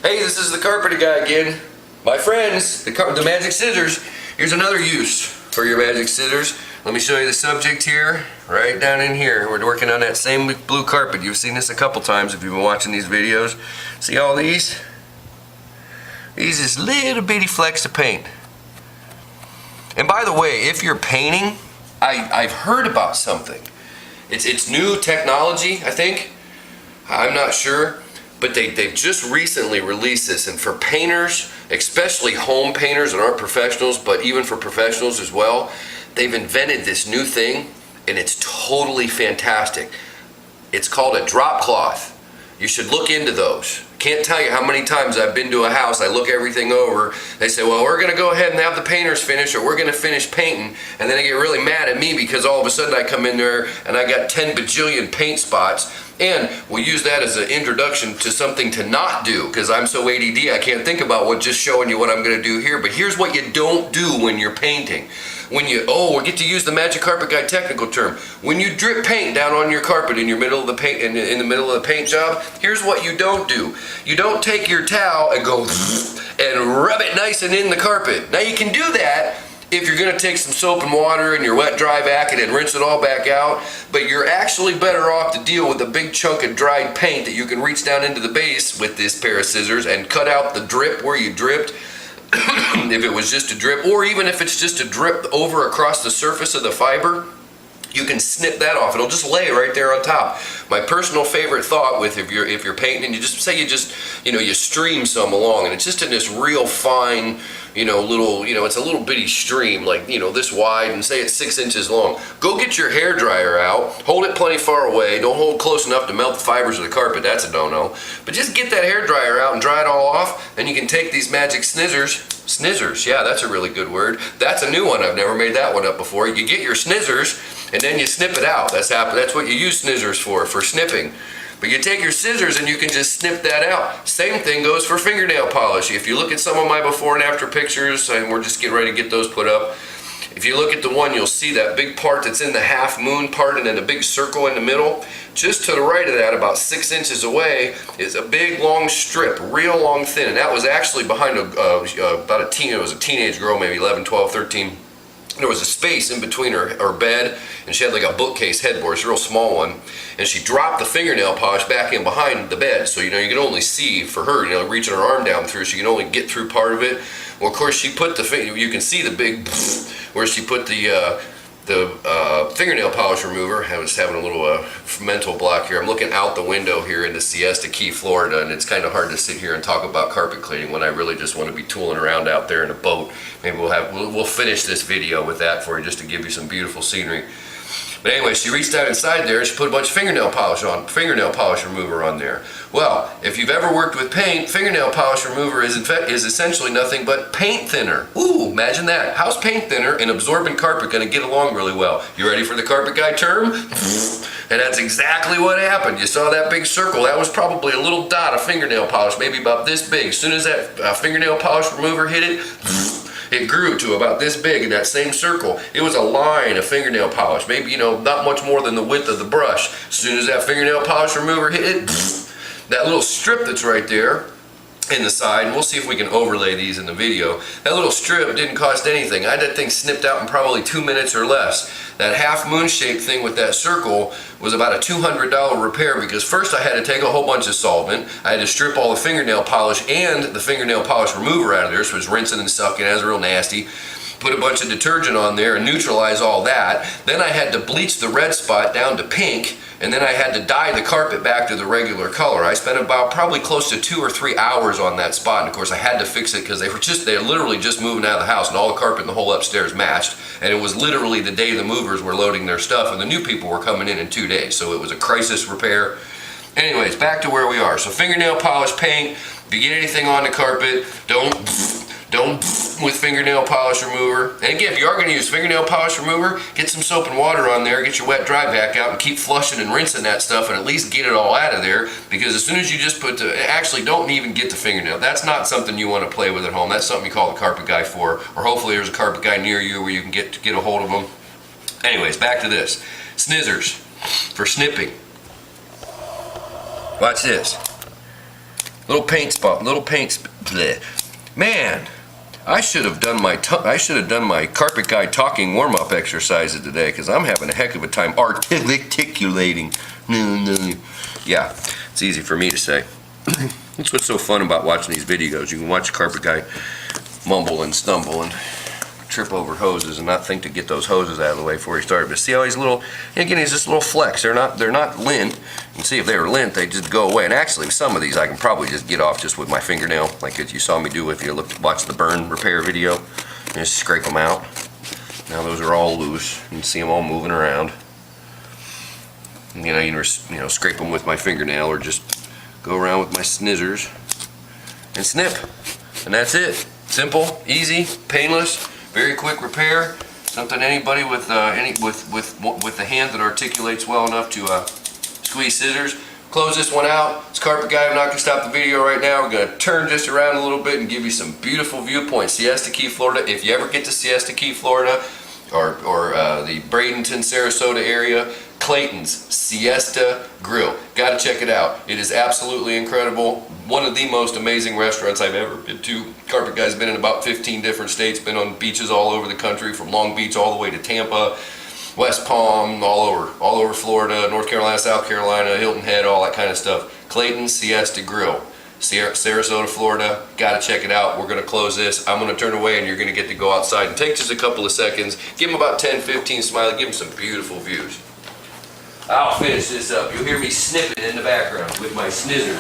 Hey, this is the carpenter guy again. My friends, the magic scissors. Here's another use for your magic scissors. Let me show you the subject here, right down in here. We're working on that same blue carpet. You've seen this a couple times if you've been watching these videos. See all these? These is little bitty flecks of paint. And by the way, if you're painting, I've heard about something. It's new technology, I think. I'm not sure. But they've just recently released this, and for painters, especially home painters that aren't professionals, but even for professionals as well, they've invented this new thing, and it's totally fantastic. It's called a drop cloth. You should look into those. Can't tell you how many times I've been to a house, I look everything over, they say, well, we're gonna go ahead and have the painters finish, or we're gonna finish painting, and then they get really mad at me because all of a sudden I come in there and I got 10 bajillion paint spots, and we'll use that as an introduction to something to not do, because I'm so ADD I can't think about what, just showing you what I'm gonna do here. But here's what you don't do when you're painting. When you, we get to use the Magic Carpet Guy technical term. When you drip paint down on your carpet in your middle of the paint, in the middle of the paint job, here's what you don't do. You don't take your towel and go and rub it nice and in the carpet. Now you can do that if you're gonna take some soap and water and your wet dry vac and rinse it all back out, but you're actually better off to deal with a big chunk of dried paint that you can reach down into the base with this pair of scissors and cut out the drip where you dripped. If it was just a drip, or even if it's just a drip over across the surface of the fiber, you can snip that off. It'll just lay right there on top. My personal favorite thought with if you're painting, and you just say you stream some along, and it's just in this real fine, little, it's a little bitty stream, like, this wide, and say it's 6 inches long. Go get your hair dryer out, hold it plenty far away, don't hold close enough to melt the fibers of the carpet, that's a no-no. But just get that hair dryer out and dry it all off, and you can take these magic snizzers, yeah, that's a really good word. That's a new one, I've never made that one up before. You get your snizzers, and then you snip it out. That's what you use snizzers for snipping. But you take your scissors and you can just snip that out. Same thing goes for fingernail polish. If you look at some of my before and after pictures, and we're just getting ready to get those put up, if you look at the one, you'll see that big part that's in the half moon part and then a big circle in the middle. Just to the right of that, about 6 inches away, is a big long strip, real long thin, and that was actually behind it was a teenage girl, maybe 11, 12, 13. There was a space in between her bed, and she had like a bookcase headboard, it's a real small one, and she dropped the fingernail polish back in behind the bed, so you can only see for her, reaching her arm down through, she can only get through part of it. Well, of course, she put you can see the big where she put the fingernail polish remover. I was having a little mental block here. I'm looking out the window here into Siesta Key, Florida, and it's kind of hard to sit here and talk about carpet cleaning when I really just want to be tooling around out there in a boat. Maybe we'll finish this video with that for you, just to give you some beautiful scenery. But anyway, she reached out inside there and she put a bunch of fingernail polish remover on there. Well, if you've ever worked with paint, fingernail polish remover is essentially nothing but paint thinner. Ooh, imagine that. How's paint thinner and absorbent carpet going to get along really well? You ready for the carpet guy term? And that's exactly what happened. You saw that big circle. That was probably a little dot of fingernail polish, maybe about this big. As soon as that fingernail polish remover hit it, it grew to about this big in that same circle. It was a line of fingernail polish, maybe, not much more than the width of the brush. As soon as that fingernail polish remover hit it, that little strip that's right there in the side, and we'll see if we can overlay these in the video. That little strip didn't cost anything. I had that thing snipped out in probably 2 minutes or less. That half moon shaped thing with that circle was about a $200 repair, because first I had to take a whole bunch of solvent. I had to strip all the fingernail polish and the fingernail polish remover out of there, so it was rinsing and sucking. It was real nasty. Put a bunch of detergent on there and neutralize all that. Then I had to bleach the red spot down to pink, and then I had to dye the carpet back to the regular color. I spent about probably close to 2 or 3 hours on that spot, and of course I had to fix it because they're literally just moving out of the house, and all the carpet in the whole upstairs matched, and it was literally the day the movers were loading their stuff and the new people were coming in 2 days, so it was a crisis repair. Anyways, back to where we are. So fingernail polish paint, if you get anything on the carpet, don't with fingernail polish remover. And again, if you are going to use fingernail polish remover, get some soap and water on there, get your wet dry vac out, and keep flushing and rinsing that stuff, and at least get it all out of there, because as soon as you just actually don't even get the fingernail. That's not something you want to play with at home. That's something you call the carpet guy for, or hopefully there's a carpet guy near you where you can get a hold of them. Anyways, back to this. Snizzers for snipping. Watch this. Little paint spot, bleh. Man, I should have done my carpet guy talking warm-up exercises today, because I'm having a heck of a time articulating. Yeah, it's easy for me to say. That's what's so fun about watching these videos. You can watch the carpet guy mumble and stumble and trip over hoses and not think to get those hoses out of the way before he started. But see how he's little, again, he's just little flecks. They're not lint. You can see if they were lint, they just go away. And actually, some of these I can probably just get off just with my fingernail, like you saw me do if you watch the burn repair video. And just scrape them out. Now those are all loose. You can see them all moving around. And, you can scrape them with my fingernail or just go around with my scissors and snip. And that's it. Simple, easy, painless. Very quick repair, something anybody with the hand that articulates well enough to squeeze scissors. Close this one out. It's Carpet Guy. I'm not going to stop the video right now. We're going to turn just around a little bit and give you some beautiful viewpoints. Siesta Key, Florida. If you ever get to Siesta Key, Florida, or the Bradenton, Sarasota area, Clayton's Siesta Grill. Got to check it out. It is absolutely incredible. One of the most amazing restaurants I've ever been to. Carpet Guy's been in about 15 different states, been on beaches all over the country, from Long Beach all the way to Tampa, West Palm, all over Florida, North Carolina, South Carolina, Hilton Head, all that kind of stuff. Clayton's Siesta Grill. Sarasota, Florida. Got to check it out. We're going to close this. I'm going to turn away and you're going to get to go outside and take just a couple of seconds. Give them about 10, 15 smiley. Give them some beautiful views. I'll finish this up. You'll hear me snipping in the background with my scissors.